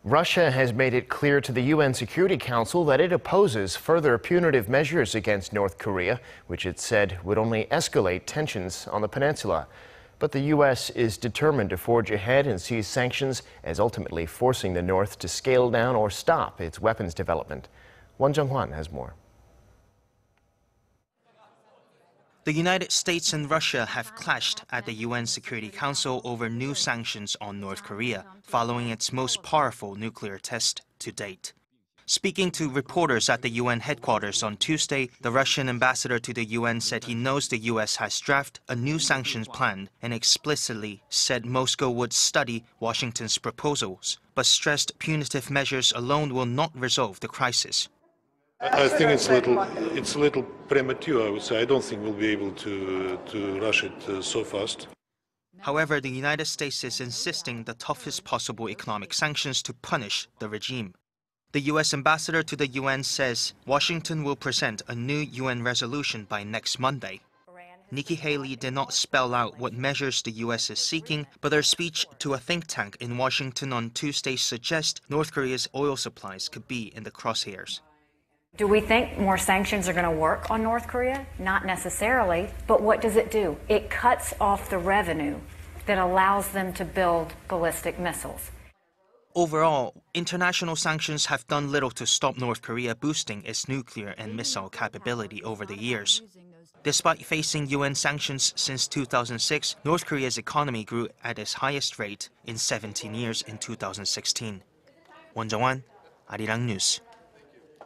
Russia has made it clear to the UN Security Council that it opposes further punitive measures against North Korea, which it said would only escalate tensions on the peninsula. But the U.S. is determined to forge ahead and seize sanctions as ultimately forcing the North to scale down or stop its weapons development. Jung-hwan has more. The United States and Russia have clashed at the UN Security Council over new sanctions on North Korea, following its most powerful nuclear test to date. Speaking to reporters at the UN headquarters on Tuesday, the Russian ambassador to the UN said he knows the US has drafted a new sanctions plan and explicitly said Moscow would study Washington's proposals, but stressed punitive measures alone will not resolve the crisis. I think it's a little premature, I would say. I don't think we'll be able to rush it so fast. However, the United States is insisting the toughest possible economic sanctions to punish the regime. The U.S. ambassador to the UN says Washington will present a new UN resolution by next Monday. Nikki Haley did not spell out what measures the U.S. is seeking, but her speech to a think tank in Washington on Tuesday suggests North Korea's oil supplies could be in the crosshairs. Do we think more sanctions are going to work on North Korea? Not necessarily, but what does it do? It cuts off the revenue that allows them to build ballistic missiles. Overall, international sanctions have done little to stop North Korea boosting its nuclear and missile capability over the years. Despite facing UN sanctions since 2006, North Korea's economy grew at its highest rate in 17 years in 2016. Jung-hwan, Arirang News.